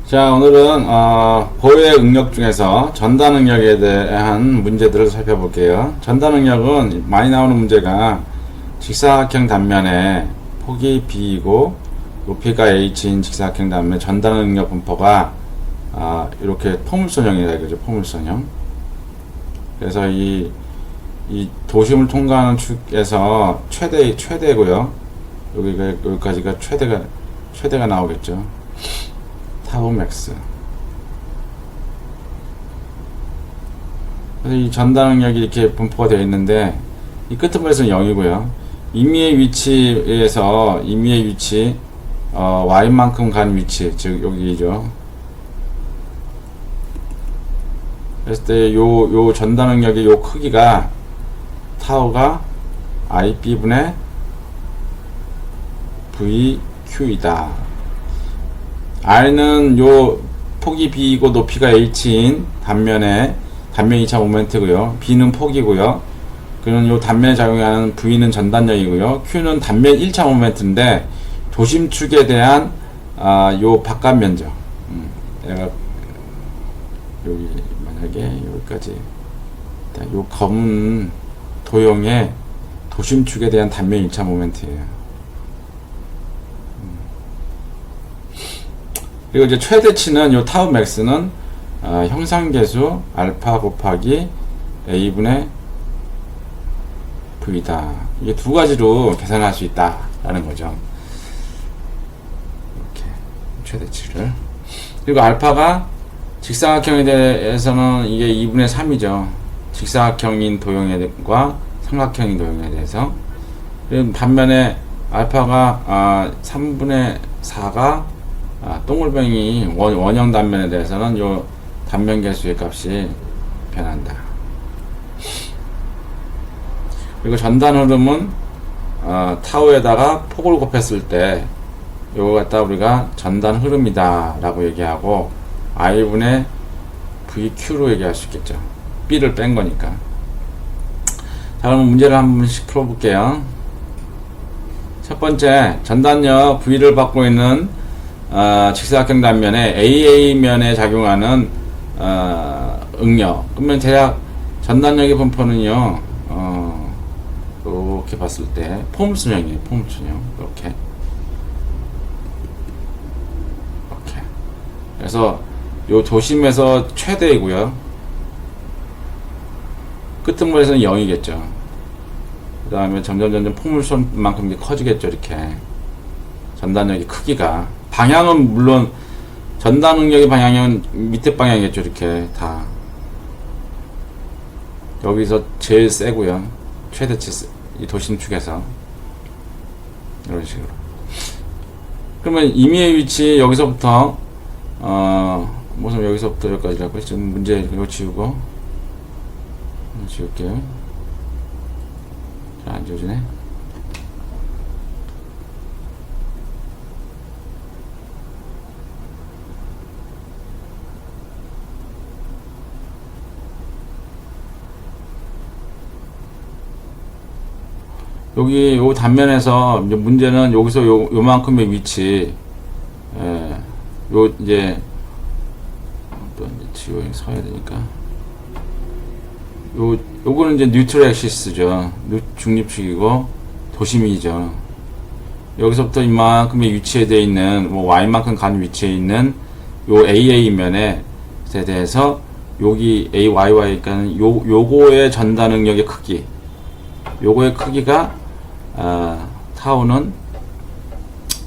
자, 오늘은 보호의 응력 중에서 전단 응력에 대한 문제들을 살펴볼게요. 전단 응력은 많이 나오는 문제가 직사각형 단면에 폭이 B이고 높이가 H인 직사각형 단면에 전단 응력 분포가 이렇게 포물선형이라 이거죠. 포물선형. 그래서 이 도심을 통과하는 축에서 최대고요. 여기까지가 최대가 나오겠죠. 타우 맥스. 그래서 이 전단 응력이 이렇게 분포가 되어 있는데 이 끄트머리에서는 0이고요. 임의의 위치에서 임의의 위치 y만큼 간 위치, 즉 여기죠. 그랬을 때 요 전단 응력의 요 크기가 타우가 IB분의 VQ이다. R는 요 폭이 B이고 높이가 H인 단면 2차 모멘트고요. B는 폭이고요. 그는 요 단면에 작용하는 V는 전단력이고요. Q는 단면 1차 모멘트인데 도심축에 대한 요 바깥 면적. 내가 여기 만약에 여기까지 요 검은 도형의 도심축에 대한 단면 1차 모멘트예요. 그리고 이제 최대치는 요 타우 맥스는 형상계수 알파 곱하기 a분의 v다. 이게 두 가지로 계산할 수 있다라는 거죠. 이렇게 최대치를. 그리고 알파가 직사각형에 대해서는 이게 2분의 3이죠. 직사각형인 도형과 삼각형인 도형에 대해서. 그리고 반면에 알파가 3분의 4가 동글뱅이 원형 단면에 대해서는 요 단면 개수의 값이 변한다. 그리고 전단 흐름은 타우에다가 폭을 곱했을 때 요거 갖다 우리가 전단 흐름이다 라고 얘기하고 I분의 VQ로 얘기할 수 있겠죠. B를 뺀 거니까. 자, 그럼 문제를 한 번씩 풀어볼게요. 첫 번째, 전단력 V를 받고 있는 직사각형 단면에 AA면에 작용하는 응력. 그러면 대략 전단력의 분포는요, 이렇게 봤을 때 포물선형이에요. 포물선형. 이렇게. 그래서 요 도심에서 최대이고요. 끄트머리에서는 0이겠죠. 그 다음에 점점 포물선만큼 커지겠죠. 이렇게. 전단력의 크기가. 방향은 물론 전단 응력의 방향은 밑에 방향이겠죠. 이렇게 다 여기서 제일 세고요. 최대치 이 도심축에서 이런 식으로. 그러면 임의의 위치 여기서부터 무슨 여기서부터 여기까지라고 지금 문제 이거 지우고 지울게요. 잘 안 지워지네. 여기 요 단면에서 이제 문제는 여기서 요만큼의 위치, 요 이제 또 이제 지워 서야 되니까 요거는 이제 뉴트럴 액시스죠. 중립축이고 도심이죠. 여기서부터 이만큼의 위치에 되어 있는 뭐 y만큼 간 위치에 있는 요 AA 면에 대해서 여기 AYY니까는 요거의 전단 응력의 크기, 요거의 크기가 타우는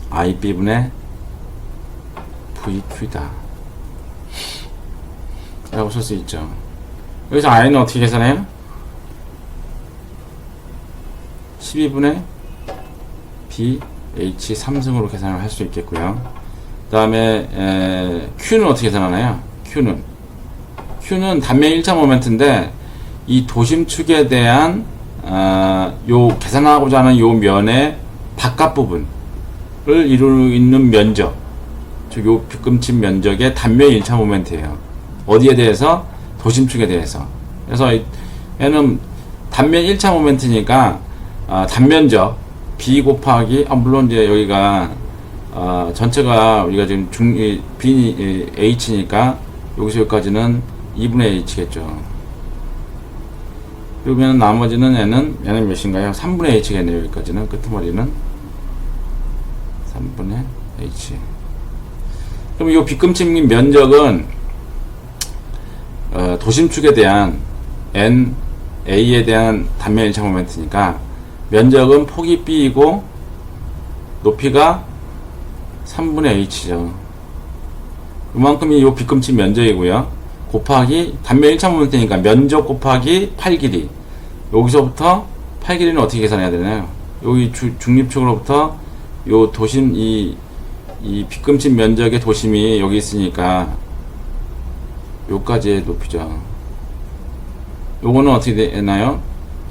IB분의 VQ다 라고 쓸 수 있죠. 여기서 I는 어떻게 계산해요? 12분의 BH 3승으로 계산을 할 수 있겠고요. 그 다음에 Q는 어떻게 계산하나요? Q는 단면 1차 모멘트인데 이 도심축에 대한 요 계산하고자 하는 요 면의 바깥 부분을 이루고 있는 면적, 즉 요 빗금친 면적의 단면 1차 모멘트예요. 어디에 대해서? 도심축에 대해서. 그래서 얘는 단면 1차 모멘트니까 단면적 B 곱하기 물론 이제 여기가 전체가 우리가 지금 B, H니까 여기서 여기까지는 2분의 H겠죠. 그러면 나머지는 얘는 몇인가요? 3분의 H겠네요. 여기까지는 끄트머리는 3분의 H. 그럼 이 빗금침 면적은 도심축에 대한 N, A에 대한 단면 1차 모멘트니까 면적은 폭이 B이고 높이가 3분의 H죠. 이만큼이 이 빗금침 면적이고요. 곱하기 단면 1차 모멘트니까 면적 곱하기 팔 길이. 여기서부터 팔 길이는 어떻게 계산해야 되나요? 여기 중립축으로부터 요 도심 이 빗금침 면적의 도심이 여기 있으니까 요까지의 높이죠. 요거는 어떻게 되나요?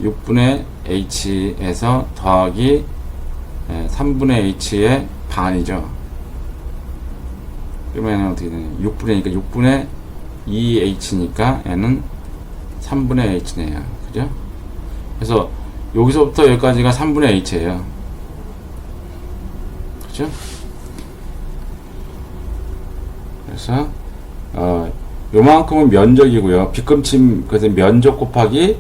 6분의 H에서 더하기 3분의 H의 반이죠. 그러면 어떻게 되나요? 6분의니까 6분의 2H니까 얘는 3분의 H네요. 그죠? 그래서 여기서부터 여기까지가 3분의 H예요. 그죠? 그래서 요만큼은 면적이고요. 빗금침 그래서 면적 곱하기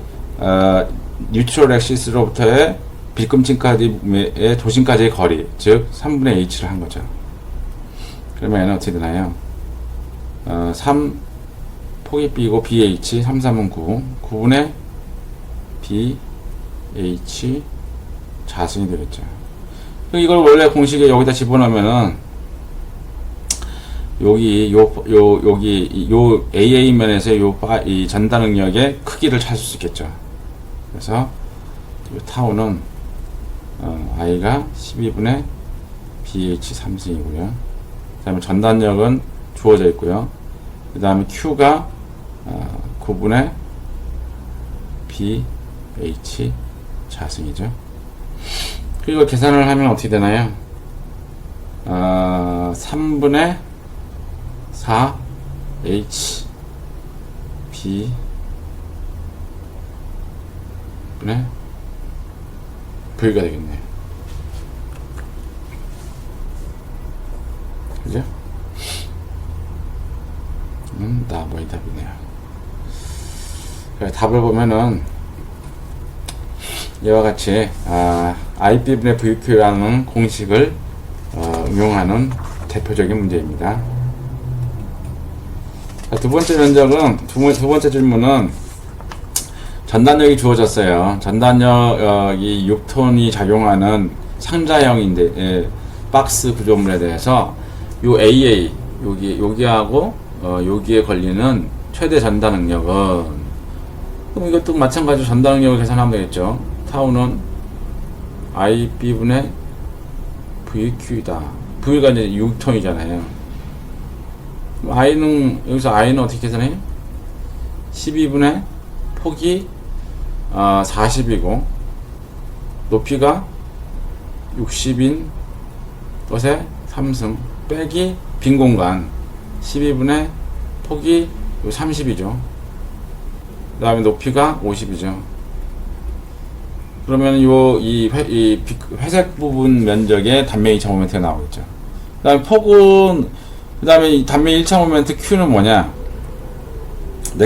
뉴트럴 엑시스로부터의 빗금침까지의 도심까지의 거리, 즉 3분의 H를 한 거죠. 그러면 얘는 어떻게 되나요? 3 폭이 B고 BH 3, 3은 9 9분의 BH 자승이 되겠죠. 이걸 원래 공식에 여기다 집어넣으면은 여기 요 AA 면에서 이 전달 능력의 크기를 찾을 수 있겠죠. 그래서 요 타우는 I가 12분의 BH 3승이고요. 그 다음에 전단력은 주어져 있고요. 그 다음에 Q가 9분의 BH 자승이죠. 그리고 계산을 하면 어떻게 되나요? 3분의 4 H B 분의 V가 되겠네요. 그죠? 나머지 답이네요. 답을 보면은 이와 같이 IB분의 VQ라는 공식을 응용하는 대표적인 문제입니다. 두 번째 면적은 두 번째 질문은 전단력이 주어졌어요. 전단력이 6톤이 작용하는 상자형인데 박스 구조물에 대해서 요 AA 여기하고 여기에 걸리는 최대 전단 능력은, 그럼 이것도 마찬가지로 전단 능력을 계산하면 되겠죠. 타우는 IB분의 VQ이다. V가 이제 6톤이잖아요. I는 여기서 I는 어떻게 계산해요? 12분의 폭이 40이고 높이가 60인 것에 3승 빼기 빈 공간 12분의 폭이 30이죠. 그 다음에 높이가 50이죠. 그러면 이 회색 부분 면적의 단면 2차 모멘트가 나오겠죠. 그 다음에 폭은, 그 다음에 이 단면 1차 모멘트 Q는 뭐냐?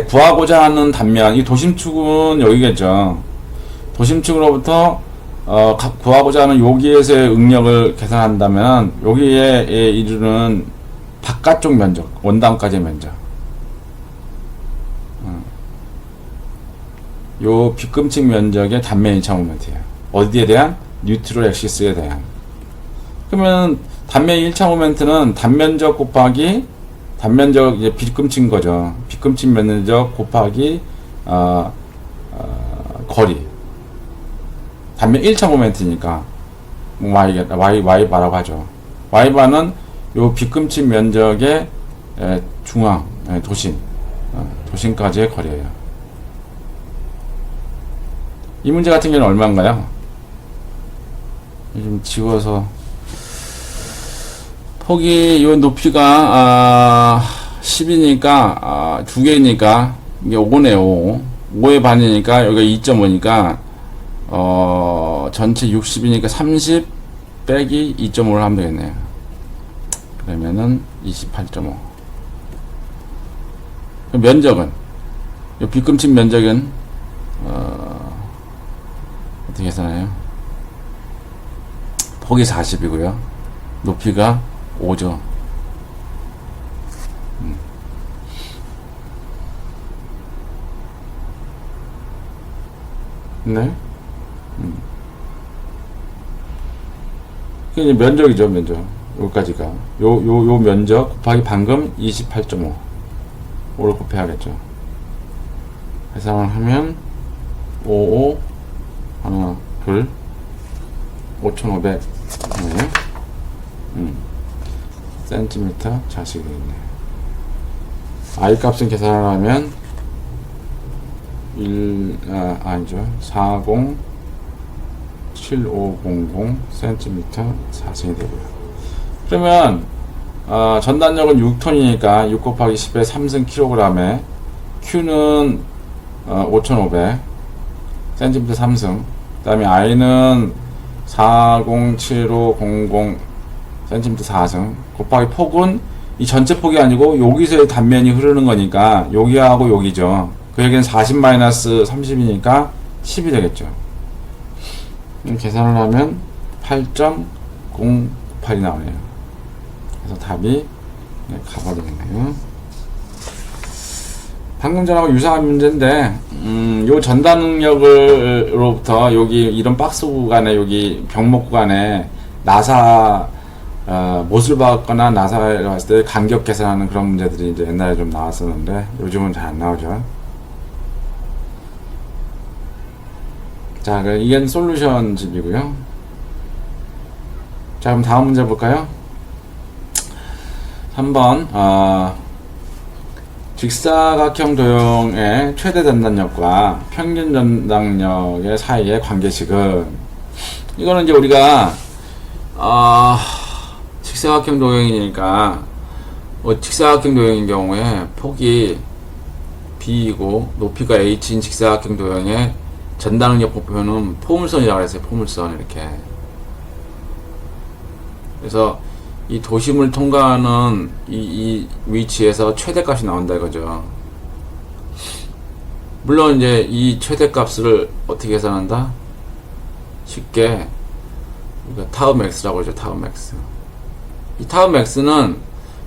구하고자 하는 단면, 이 도심축은 여기겠죠. 도심축으로부터 구하고자 하는 여기에서의 응력을 계산한다면 여기에 이르는 바깥쪽 면적, 원단까지의 면적, 요 빗금침 면적의 단면 1차 모멘트예요. 어디에 대한? 뉴트럴 엑시스에 대한. 그러면 단면 1차 모멘트는 단면적 곱하기 단면적, 이제 빗금친 거죠. 빗금친 면적 곱하기 거리. 단면 1차 모멘트니까 Y바라고 하죠. Y바는 요 빗금친 면적의 중앙, 도심까지의 거리예요. 이 문제 같은 경우는 얼마인가요? 좀 지워서, 폭이 요 높이가 10이니까 두 개니까 이게 5네요. 5의 반이니까 여기가 2.5니까 전체 60이니까 30 빼기 2.5를 하면 되겠네요. 그러면은 28.5. 면적은, 이 빗금친 면적은 어떻게 계산해요? 폭이 40이고요. 높이가 5죠. 네? 이게 면적이죠, 면적. 여기까지가. 요 면적 곱하기 방금 28.5. 5를 곱해야겠죠. 계산을 하면 55 하나 둘 5,500 센티미터 자식이 있네. I 값은 계산을 하면 아니죠. 407500 센티미터 자식이 되고요. 그러면 전단력은 6톤이니까 6 곱하기 10의 3승 킬로그램에 Q는 5,500 센티미터 3승, 그 다음에 I는 407500 센티미터 4승 곱하기 폭은 이 전체 폭이 아니고 여기서의 단면이 흐르는 거니까 여기하고 여기죠. 그 얘기는 40-30이니까 10이 되겠죠. 계산을 하면 8.098이 나오네요. 그래서 답이 가버리겠네요. 방금 전하고 유사한 문제인데, 요 전단 능력으로부터 여기 이런 박스 구간에, 여기 병목 구간에 나사 못을 박거나 나사에 갔을 때 간격 계산하는 그런 문제들이 이제 옛날에 좀 나왔었는데 요즘은 잘 안 나오죠. 자, 이게 솔루션 집이고요. 자, 그럼 다음 문제 볼까요? 3번 직사각형 도형의 최대 전단력과 평균 전단력의 사이의 관계식은, 이거는 이제 우리가 직사각형 도형이니까 직사각형 도형인 경우에 폭이 B이고 높이가 H인 직사각형 도형의 전단능력 목표는 포물선이라고 했어요. 포물선. 이렇게. 그래서 이 도심을 통과하는 이 위치에서 최대값이 나온다 이거죠. 물론 이제 이 최대값을 어떻게 계산한다? 쉽게 타우 맥스라고 하죠. 타우 맥스. 이 타우 맥스는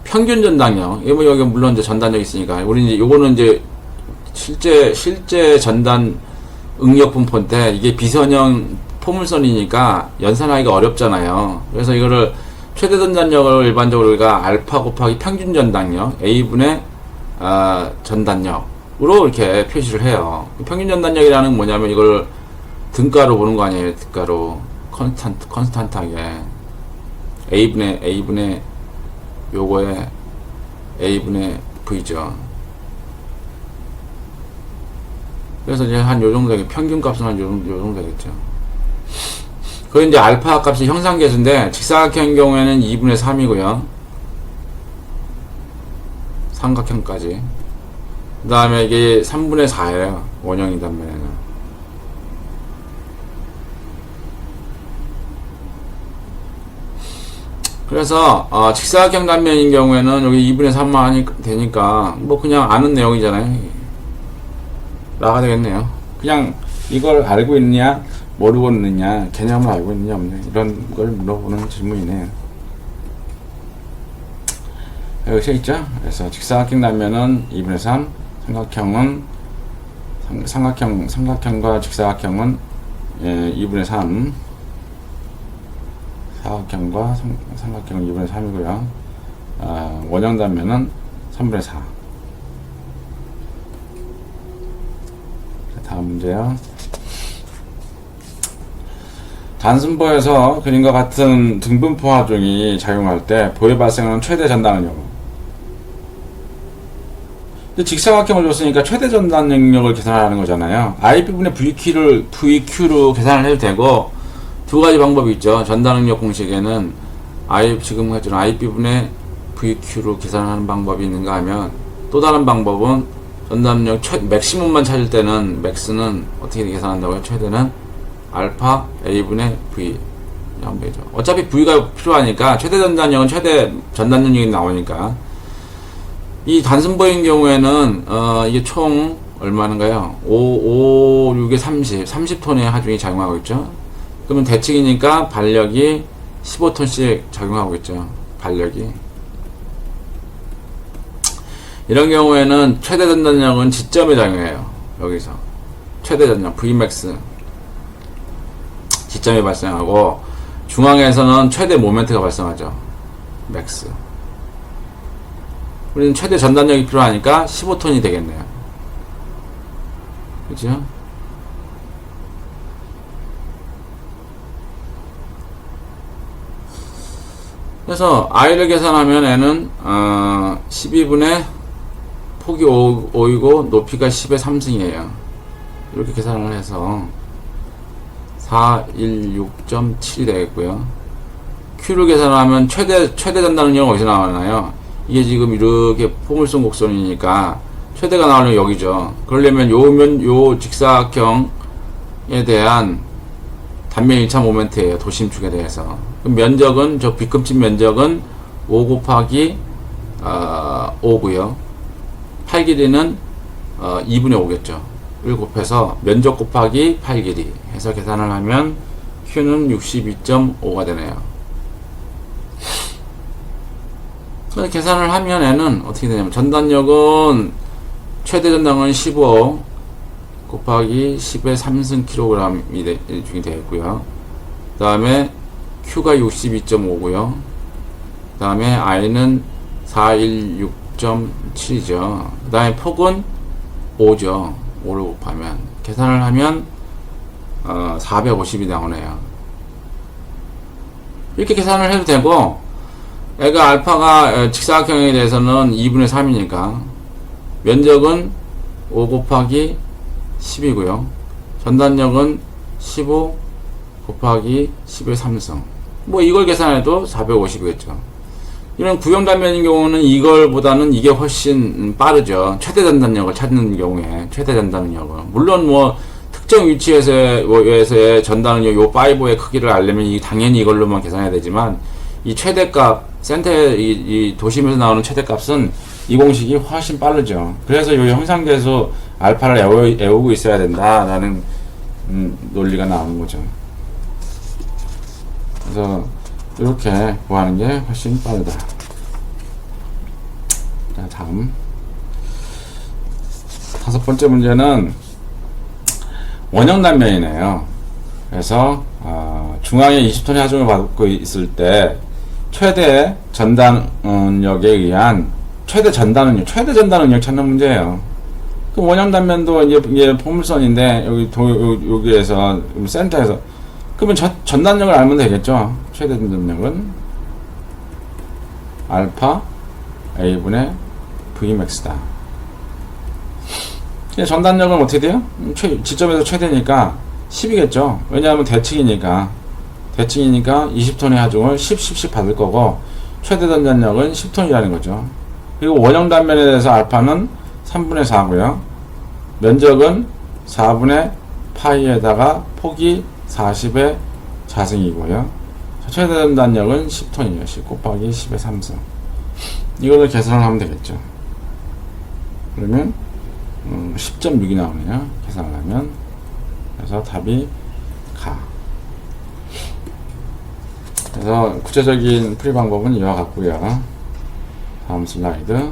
평균 전단력. 여기 물론 이제 전단력 있으니까 우리 이제 요거는 이제 실제 전단 응력 분포인데 이게 비선형 포물선이니까 연산하기가 어렵잖아요. 그래서 이거를 최대 전단력을 일반적으로 우리가 알파 곱하기 평균 전단력 A분의 전단력으로 이렇게 표시를 해요. 평균 전단력이라는 건 뭐냐면 이걸 등가로 보는 거 아니에요. 등가로 컨스탄트하게 A분의 요거에 A분의 V죠. 그래서 이제 한 요 정도 되겠죠. 평균 값은 한 요 정도 되겠죠. 그 이제 알파 값이 형상계수인데 직사각형의 경우에는 2분의 3이고요. 삼각형까지. 그 다음에 이게 3분의 4예요. 원형이 단면에는. 그래서 직사각형 단면인 경우에는 여기 2분의 3만 되니까 뭐 그냥 아는 내용이잖아요. 라가 되겠네요. 그냥 이걸 알고 있느냐 모르고 있느냐, 개념을 알고 있느냐 없느냐, 이런 걸 물어보는 질문이네요. 여기 써 있죠? 그래서 직사각형 단면은 2분의 3, 삼각형과 직사각형은 2분의 3, 사각형과 삼각형은 2분의 3이고요. 원형 단면은 3분의 4. 다음 문제요. 단순보에서 그림과 같은 등분포 하중이 작용할 때 보에 발생하는 최대 전단 능력. 직사각형을 줬으니까 최대 전단 능력을 계산하는 거잖아요. IP분의 VQ로 계산을 해도 되고, 두 가지 방법이 있죠. 전단 능력 공식에는 지금 같은 IP분의 VQ로 계산하는 방법이 있는가 하면, 또 다른 방법은 전단 능력 맥시멈만 찾을 때는 맥스는 어떻게 계산한다고요? 최대는 알파 A분의 V 하면 되죠. 어차피 V가 필요하니까 최대 전단력은 최대 전단력이 나오니까 이 단순보인 경우에는 이게 총 얼마인가요? 5, 6에 30톤의 하중이 작용하고 있죠. 그러면 대칭이니까 발력이 15톤씩 작용하고 있죠. 발력이. 이런 경우에는 최대 전단력은 지점에 작용해요. 여기서 최대 전단 Vmax 지점에 발생하고, 중앙에서는 최대 모멘트가 발생하죠. 맥스. 우리는 최대 전단력이 필요하니까 15톤이 되겠네요. 그죠? 그래서 I를 계산하면 N은 12분의 폭이 5이고 높이가 10의 3승이에요. 이렇게 계산을 해서 416.7이 되겠고요. Q를 계산하면 최대 전단능력은 어디서 나왔나요? 이게 지금 이렇게 포물선 곡선이니까 최대가 나오려면 여기죠. 그러려면 요 직사각형에 대한 단면 1차 모멘트예요. 도심축에 대해서. 그럼 면적은, 저 B급진 면적은 5 곱하기 5고요. 팔 길이는 2분의 5겠죠. 1 곱해서 면적 곱하기 팔 길이 해서 계산을 하면 Q는 62.5가 되네요. 계산을 하면 N은 어떻게 되냐면, 전단력은 최대 전단은 15 곱하기 10의 3승 kg이 중이 되겠고요. 그 다음에 Q가 62.5고요. 그 다음에 I는 416.7이죠. 그 다음에 폭은 5죠. 5를 곱하면, 계산을 하면 450이 나오네요. 이렇게 계산을 해도 되고, 애가 알파가 직사각형에 대해서는 2분의 3이니까 면적은 5 곱하기 10이고요. 전단력은 15 곱하기 10의 3승. 뭐 이걸 계산해도 450이겠죠. 이런 구형 단면인 경우는 이걸보다는 이게 훨씬 빠르죠. 최대 전단력을 찾는 경우에 최대 전단력은, 물론 뭐 특정 위치에서의 전단력 요 파이버의 크기를 알려면 당연히 이걸로만 계산해야 되지만, 이 최대값, 센터에 이 도심에서 나오는 최대값은 이 공식이 훨씬 빠르죠. 그래서 이 형상계에서 알파를 애우고 있어야 된다라는 논리가 나오는 거죠. 그래서 이렇게 구하는 게 훨씬 빠르다. 자, 다음 5번째 문제는 원형 단면이네요. 그래서 중앙에 20톤의 하중을 받고 있을 때 최대 전단력에 의한 최대 전단능력 찾는 문제예요. 그 원형 단면도 이게 포물선인데 여기에서 센터에서, 그러면 전단력을 알면 되겠죠. 최대 전단력은 알파 A분의 Vmax다. 전단력은 어떻게 돼요? 지점에서 최대니까 10이겠죠. 왜냐하면 대칭이니까 20톤의 하중을 10씩 받을 거고, 최대 전단력은 10톤이라는 거죠. 그리고 원형 단면에 대해서 알파는 3분의 4고요. 면적은 4분의 파이에다가 폭이 40의 4승이고요. 최대 전단력은 10톤이에요. 10 곱하기 10의 3승. 이걸로 계산을 하면 되겠죠. 그러면 10.6이 나오네요. 계산을 하면. 그래서 답이 가. 그래서 구체적인 풀이 방법은 이와 같고요. 다음 슬라이드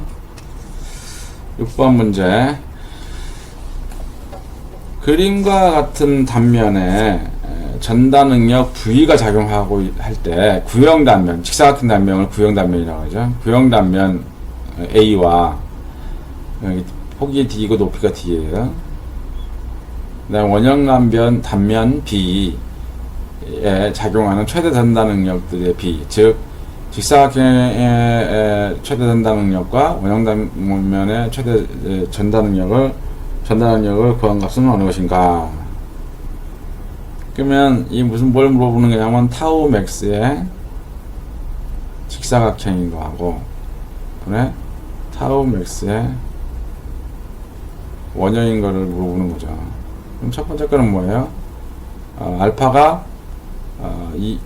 6번 문제. 그림과 같은 단면에 전단능력 V가 작용하고 할 때 구형 단면, 직사각형 단면을 구형 단면이라고 하죠. 구형 단면 A와 폭이 D이고 높이가 D예요. 그다음 원형 단면 B에 작용하는 최대 전단 능력들의 B, 즉 직사각형의 최대 전단 능력과 원형 단면의 최대 전단 능력을 구한 값은 어느 것인가? 그러면 이 뭘 물어보는 거냐면 타우 맥스의 직사각형인 거하고, 그다음에 타우 맥스의 원형인 거를 물어보는 거죠. 그럼 첫 번째 거는 뭐예요? 알파가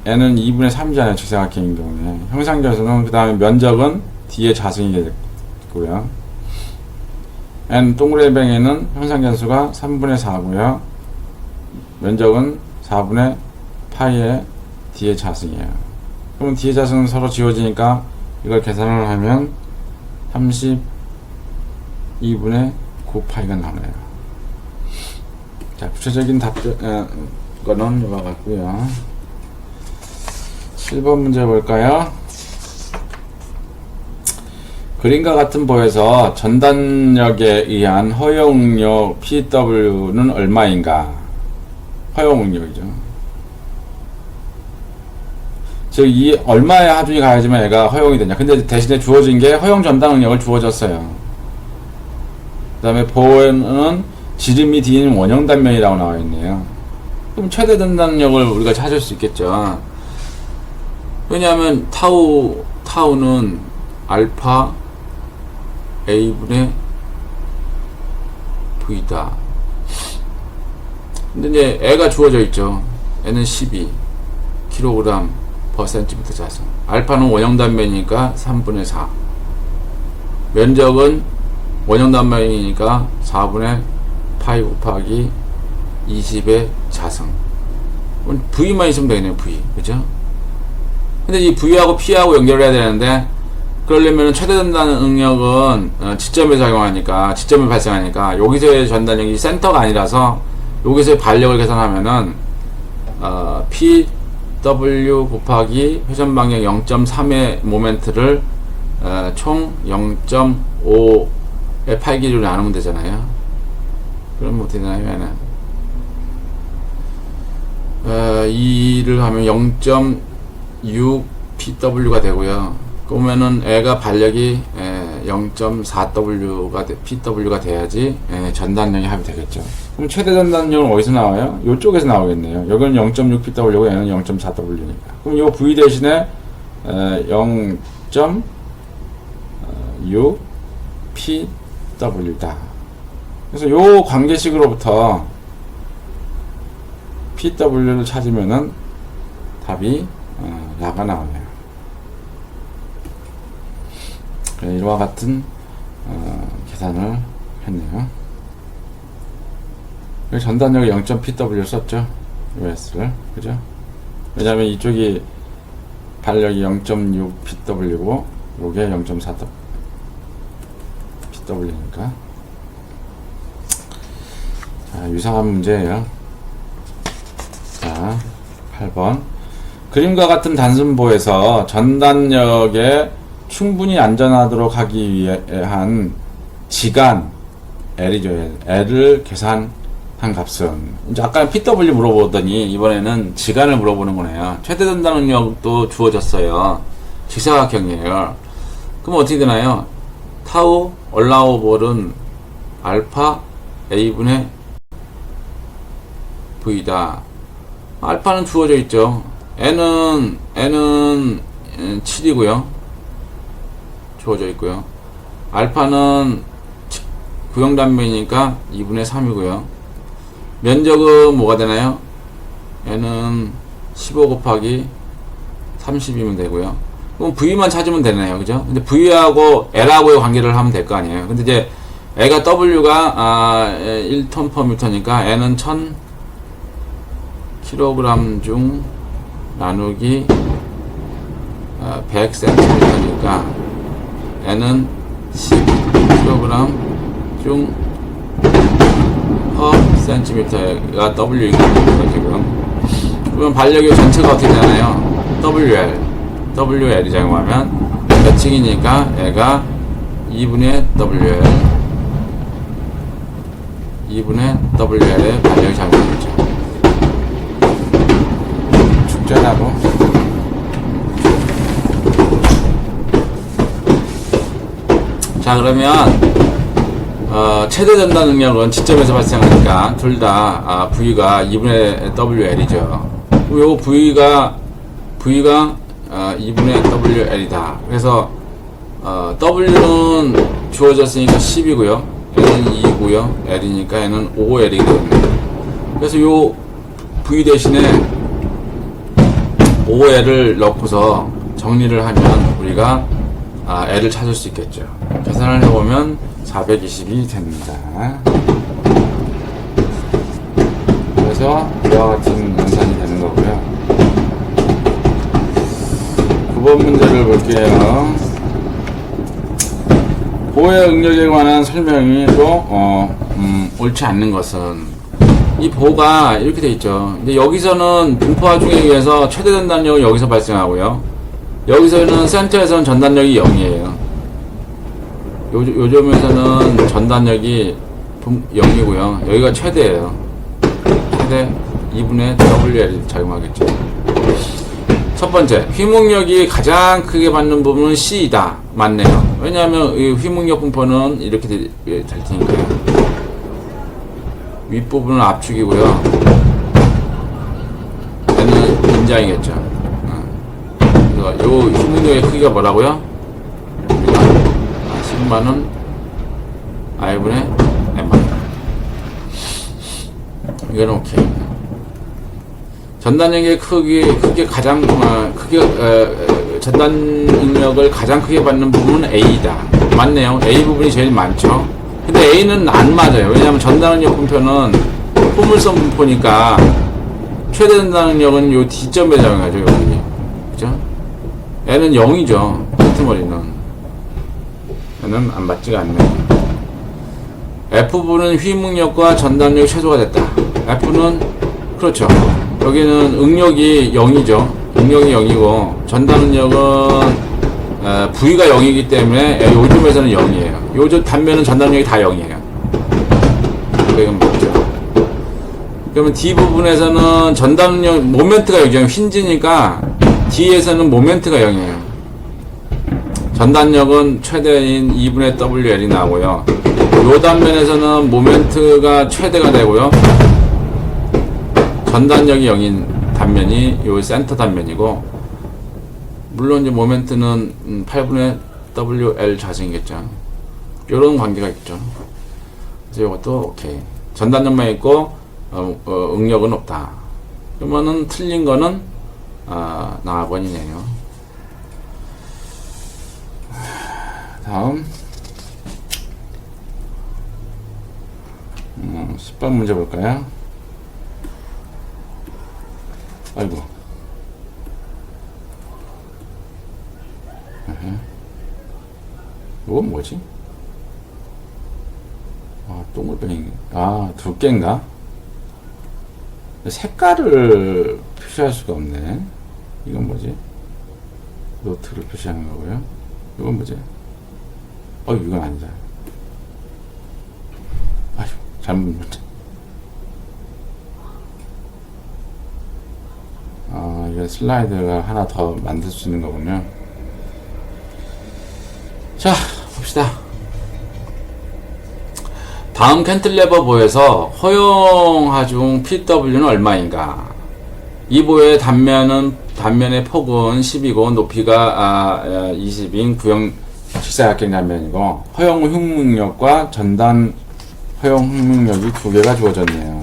n은 2분의 3이잖아요. 직사각형인 경우에. 형상계수는 그 다음에 면적은 D의 자승이 되고요. n 동그라미뱅에는 형상계수가 3분의 4고요. 면적은 4분의 파이의 D의 자승이에요. 그럼 D의 자승은 서로 지워지니까 이걸 계산을 하면 32분의 9파이가 나오네요. 자, 구체적인 거는 이와 같고요. 7번 문제 볼까요? 그림과 같은 보에서 전단력에 의한 허용력 PW는 얼마인가? 허용력이죠. 즉, 이 얼마의 하중이 가해지면 얘가 허용이 되냐. 근데 대신에 주어진 게 허용 전단 응력을 주어졌어요. 그 다음에 보는 지름이 D는 원형 단면이라고 나와 있네요. 그럼 최대 전단력을 우리가 찾을 수 있겠죠. 왜냐하면 타우는 알파 A분의 V다. 근데 이제 애가 주어져 있죠. 애는 12kg per cm 자승. 알파는 원형 단면이니까 3분의 4. 면적은 원형 단면이니까 4분의 파이 곱하기 20의 자승. V만 있으면 되겠네요. V. 그죠? 근데 이 V하고 P하고 연결해야 되는데, 그러려면 최대 전단 응력은 지점에 작용하니까, 지점에 발생하니까, 여기서의 전단력이 센터가 아니라서, 여기서의 발력을 계산하면은, PW 곱하기 회전 방향 0.3의 모멘트를, 총 0.5의 파이 기준으로 나누면 되잖아요. 그럼 어떻게 되나요, 얘는? 2를 하면 0.6 PW가 되고요. 그러면은 애가 발력이 0.4W가 PW가 돼야지 전단력이 합이 되겠죠. 그럼 최대 전단력은 어디서 나와요? 이쪽에서 나오겠네요. 여기는 0.6 PW고 얘는 0.4W니까. 그럼 이 V 대신에 0.6 PW다. 그래서 요 관계식으로부터 PW를 찾으면은 답이 라가 나오네요. 이와 같은 계산을 했네요. 여기 전단력이 0.PW 썼죠. US를. 그죠? 왜냐면 이쪽이 발력이 0.6 PW고 요게 0.4 PW니까. 자, 유사한 문제예요. 자, 8번. 그림과 같은 단순보에서 전단력에 충분히 안전하도록 하기 위한 지간 L이죠. L을 계산한 값은, 이제 아까 PW 물어보더니 이번에는 지간을 물어보는 거네요. 최대 전단 응력도 주어졌어요. 직사각형이에요. 그럼 어떻게 되나요? 타우 얼라우볼은 알파 A분의 V다. 알파는 주어져 있죠. N은 7이고요. 주어져 있고요. 알파는 구형단면이니까 2분의 3이고요. 면적은 뭐가 되나요? N은 15 곱하기 30이면 되고요. 그럼 V만 찾으면 되네요. 그죠? 근데 V하고 L하고의 관계를 하면 될 거 아니에요. 근데 이제 애가 W가 1톤 per 미터니까 N은 1000kg 중 나누기 100cm니까 N은 10kg 중 per cm가 W인 거죠, 지금. 그러면 발력의 전체가 어떻게 되나요? WL이 작용하면 몇 층이니까 얘가 2분의 WL의 발력이 작용하겠죠. 축전하고. 자, 그러면 최대 전단 응력은 지점에서 발생하니까 둘 다 V가 2분의 WL이죠. 그럼 요거 V가 2분의 WL이다. 그래서 W는 주어졌으니까 10이고요. N은 2고요. L이니까 N은 5L이 되겠네요. 그래서 요 V 대신에 5L을 넣고서 정리를 하면 우리가 L을 찾을 수 있겠죠. 계산을 해보면 420이 됩니다. 그래서 이와 같은 연산이 되는 거고요. 9번 문제를 볼게요. 보호의 응력에 관한 설명이 또 옳지 않는 것은, 이 보호가 이렇게 돼 있죠. 근데 여기서는 분포 중에 의해서 최대 전단력은 여기서 발생하고요. 여기서는 센터에서는 전단력이 0이에요. 요 점에서는 전단력이 0이고요. 여기가 최대예요. 최대 2분의 WL이 작용하겠죠. 첫 번째, 휘목력이 가장 크게 받는 부분은 C이다. 맞네요. 왜냐하면 이 휘목력 분포는 이렇게 될 테니까요. 윗부분은 압축이고요. 얘는 인장이겠죠. 그래서 요 휘목력의 크기가 뭐라고요? 시그마는 I분의 M만. 이거는 오케이. 전단력의 크게 가장 전단 응력을 가장 크게 받는 부분은 A다. 맞네요. A 부분이 제일 많죠. 근데 A는 안 맞아요. 왜냐하면 전단 응력 분포는 포물선 분포니까 최대 전단 응력은 요 D점에 작용하죠. 여기. 그죠? N은 0이죠. 끄트머리는. 얘는 안 맞지가 않네요. F부는 휘목력과 전단력이 최소가 됐다. F는 그렇죠. 여기는 응력이 0이죠. 응력이 0이고 전단 응력은 V가 0이기 때문에 요점에서는 0이에요. 요점 단면은 전단력이 다 0이에요. 이건 맞죠. 그러면 D 부분에서는 전단 응력 모멘트가 0이죠. 힌지니까 D에서는 모멘트가 0이에요. 전단력은 최대인 2분의 WL이 나오고요. 요 단면에서는 모멘트가 최대가 되고요. 전단력이 0인 단면이 요 센터 단면이고, 물론 이제 모멘트는 8분의 WL 자승이겠죠. 요런 관계가 있죠. 그래서 요것도 오케이. 전단력만 있고 응력은 없다. 그러면은 틀린 거는 나학원이네요. 다음 10번 문제 볼까요? 아이고. 이건 뭐지? 동글뱅이. 두께인가? 색깔을 표시할 수가 없네. 이건 뭐지? 노트를 표시하는 거고요. 이건 뭐지? 이건 아니다. 아휴, 잘못 눌렀다. 이게 슬라이드가 하나 더 만들 수 있는 거군요. 자, 봅시다. 다음 캔틀레버 보에서 허용 하중 PW는 얼마인가? 이 보의 단면의 폭은 10이고 높이가 20인 구형 직사각형 단면이고, 허용 흉능력과 전단 허용 흉능력이 두 개가 주어졌네요.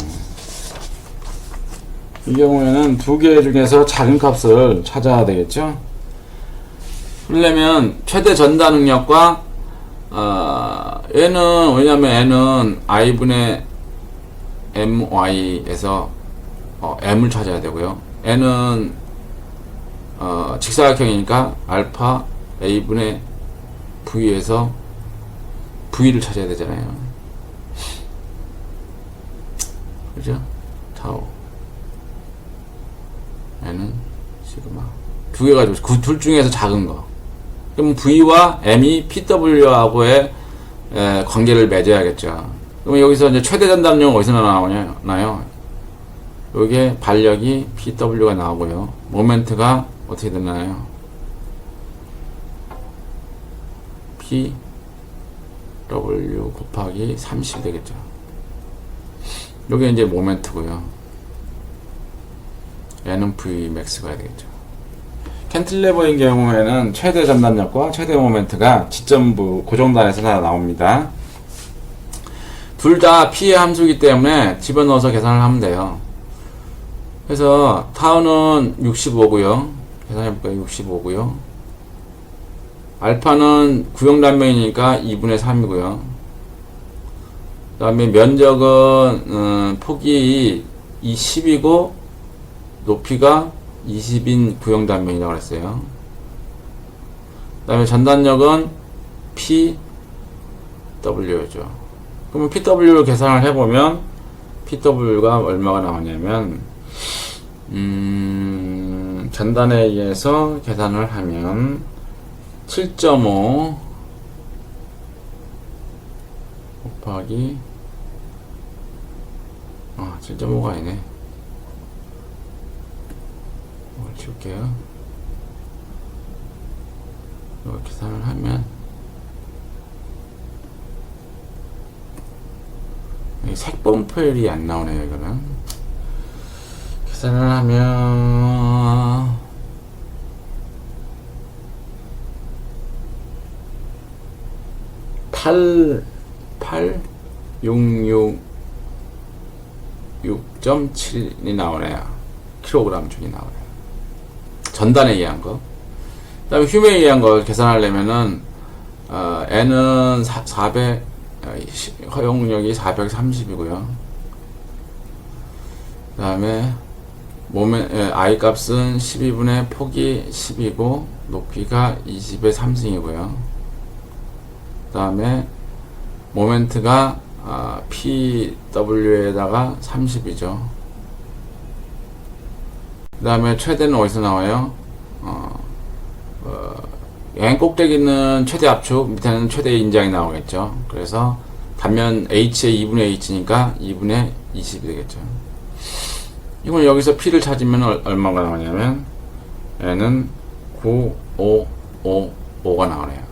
이 경우에는 두 개 중에서 작은 값을 찾아야 되겠죠. 그러려면 최대 전단 응력과 얘는, 왜냐면 N은 I분의 MY에서 M을 찾아야 되고요. N은 직사각형이니까 알파 A분의 V에서 V를 찾아야 되잖아요. 그죠? 타오. N은 시그마. 두 개가 그 둘 중에서 작은 거. 그럼 V와 M이 PW하고의 관계를 맺어야겠죠. 그럼 여기서 이제 최대 전단력은 어디서 나오나요? 여기에 발력이 PW가 나오고요. 모멘트가 어떻게 되나요? PW 곱하기 30 되겠죠. 여기 이제 모멘트고요. 얘는 Vmax가 되겠죠. 캔틸레버인 경우에는 최대 전단력과 최대 모멘트가 지점부 고정단에서 다 나옵니다. 둘 다 P의 함수이기 때문에 집어넣어서 계산을 하면 돼요. 그래서 타우는 65고요. 계산해볼까요? 65고요. 알파는 구형단면이니까 2분의 3이고요. 그 다음에 면적은 폭이 10이고 높이가 20인 구형단면이라고 했어요. 그 다음에 전단력은 PW죠. 그러면 PW를 계산을 해보면 PW가 얼마가 나오냐면 전단에 의해서 계산을 하면 7.5 곱하기 7.5가 아니네. 이걸 지울게요. 이걸 계산을 하면 색범표율이 안 나오네요. 이거는 계산을 하면 6.7이 나오네요. 킬로그램 중이 나오네요. 전단에 의한 거. 그 다음에 흉에 의한 걸 계산하려면은 N은 400 허용력이 430이고요. 그 다음에 I 값은 12분의 폭이 10이고 높이가 20의 3승이고요. 그 다음에 모멘트가 PW에다가 30이죠. 그 다음에 최대는 어디서 나와요? 양 꼭대기는 최대 압축, 밑에는 최대 인장이 나오겠죠. 그래서 단면 H의 2분의 H니까 2분의 20이 되겠죠. 이건 여기서 P를 찾으면 얼마가 나오냐면 N은 9555가 나오네요.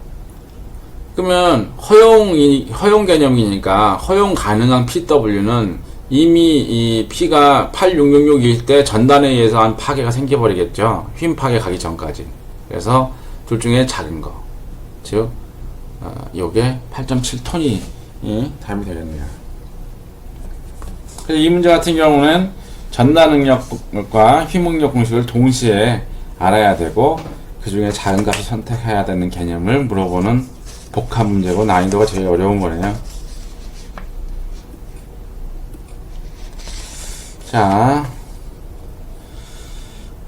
그러면 허용 개념이니까 허용 가능한 PW는 이미 이 P가 8666일 때 전단에 의해서 한 파괴가 생겨버리겠죠. 휨 파괴 가기 전까지. 그래서 둘 중에 작은 거. 즉, 요게 8.7톤이 답이 되겠네요. 그래서 이 문제 같은 경우는 전단 응력과 휨 응력 공식을 동시에 알아야 되고, 그 중에 작은 값을 선택해야 되는 개념을 물어보는 복합 문제고, 난이도가 제일 어려운 거네요. 자,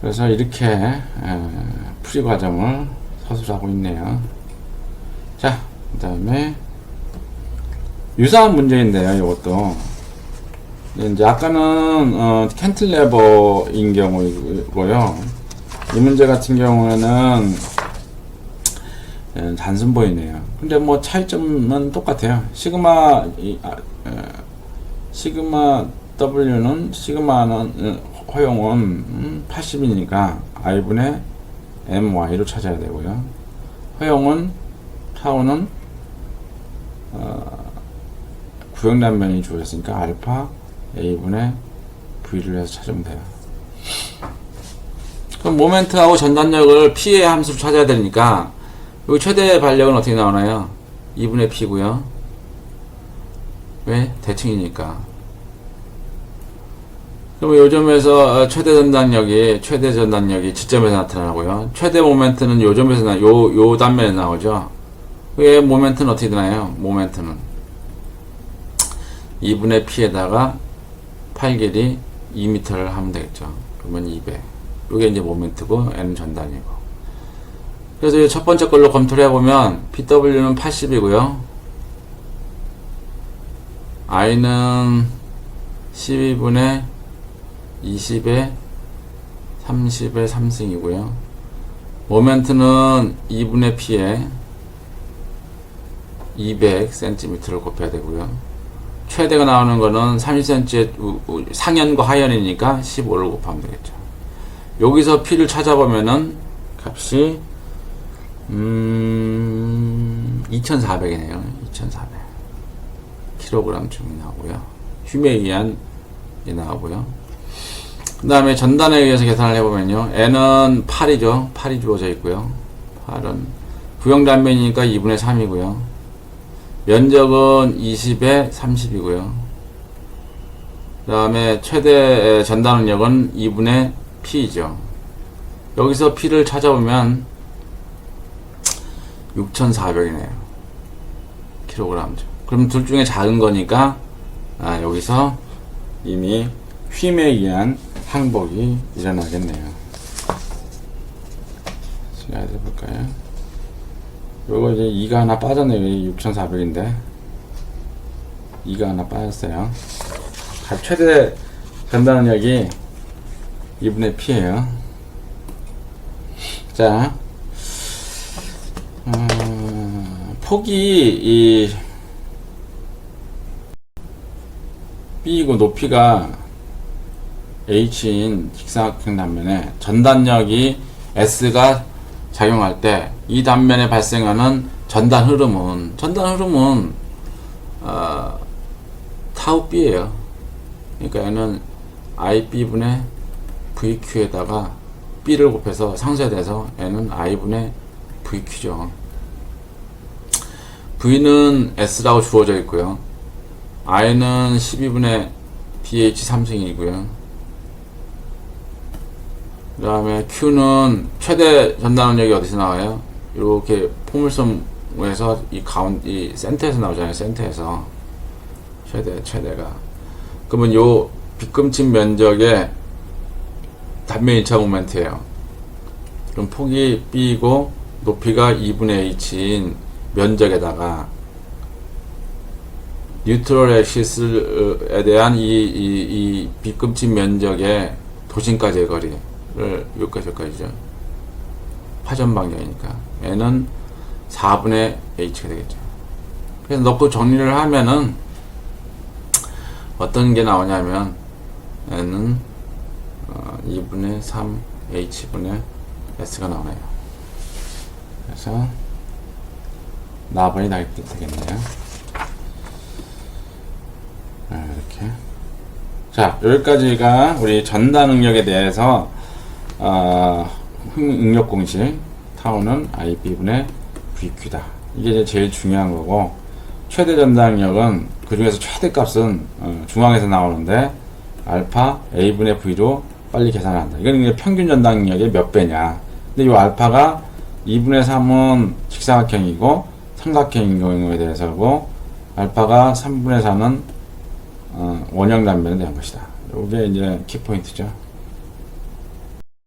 그래서 이렇게 풀이 과정을 서술하고 있네요. 자, 그 다음에 유사한 문제인데요. 이것도 이제 아까는 캔틀레버인 경우이고요. 이 문제 같은 경우에는 단순보이네요. 근데 뭐 차이점은 똑같아요. 시그마 W는 시그마는 허용은 80이니까 I분의 MY로 찾아야 되고요. 허용은 타우는 구형단면이 주어졌으니까 알파 A분의 V를 해서 찾으면 돼요. 그럼 모멘트하고 전단력을 P의 함수로 찾아야 되니까 여기 최대 발력은 어떻게 나오나요? 2분의 P고요. 왜? 대칭이니까. 그러면 요점에서 최대 전단력이 지점에서 나타나고요. 최대 모멘트는 요점에서 요 단면에 나오죠. 왜 모멘트는 어떻게 되나요? 모멘트는 2분의 P에다가 팔 길이 2m를 하면 되겠죠. 그러면 200. 이게 이제 모멘트고 N은 전단이고. 그래서 첫 번째 걸로 검토를 해보면 PW는 80이고요. I는 12분의 20에 30의 3승이고요. 모멘트는 2분의 P에 200cm를 곱해야 되고요. 최대가 나오는 거는 30cm의 상연과 하연이니까 15를 곱하면 되겠죠. 여기서 P를 찾아보면은 값이 2400이네요. 2400 kg 쯤이 나오고요. 휨에 의한 게 나오고요. 그 다음에 전단에 의해서 계산을 해보면요. N은 8이죠. 8이 주어져 있고요. 8은 구형단면이니까 2분의 3이고요. 면적은 20에 30이고요. 그 다음에 최대 전단 응력은 2분의 P이죠. 여기서 P를 찾아보면 6,400이네요. 킬로그램죠. 그럼 둘 중에 작은 거니까 여기서 이미 휨에 의한 항복이 일어나겠네요. 슬라이드 볼까요? 요거 이제 2가 하나 빠졌네요. 6,400인데 2가 하나 빠졌어요. 최대 전단력이 2분의 P예요. 자, 폭이 이 B이고 높이가 H인 직사각형 단면에 전단력이 S가 작용할 때 이 단면에 발생하는 전단 흐름은 타우 B예요. 그러니까 얘는 IB분의 VQ에다가 B를 곱해서 상쇄돼서 얘는 I분의 VQ죠. V는 S라고 주어져 있고요. I는 12분의 BH 3승이고요. 그 다음에 Q는 최대 전단력이 어디서 나와요? 이렇게 포물선에서 이 센터에서 나오잖아요. 센터에서 최대가. 그러면 요 빗금침 면적의 단면 1차 모멘트예요. 그럼 폭이 B이고 높이가 2분의 H인 면적에다가 뉴트럴 액시스에 대한 이 빗금침 면적의 도심까지의 거리를 여기까지죠. 파전 방향이니까 얘는 4분의 H가 되겠죠. 그래서 넣고 정리를 하면은 어떤 게 나오냐면 얘는 2분의 3 H분의 S가 나오네요. 그래서 나번이 나게 되겠네요. 이렇게. 자, 여기까지가 우리 전단 응력에 대해서 응력 공식 타우는 IB분의 VQ다. 이게 이제 제일 중요한 거고, 최대 전단 응력은 그 중에서 최대값은 중앙에서 나오는데 알파 A분의 V로 빨리 계산한다. 이건 이제 평균 전단 응력의 몇 배냐. 근데 이 알파가 2분의 3은 직사각형이고 삼각형인 경우에 대해서고, 알파가 3분의 4는 원형 단면에 대한 것이다. 이게 이제 키포인트죠.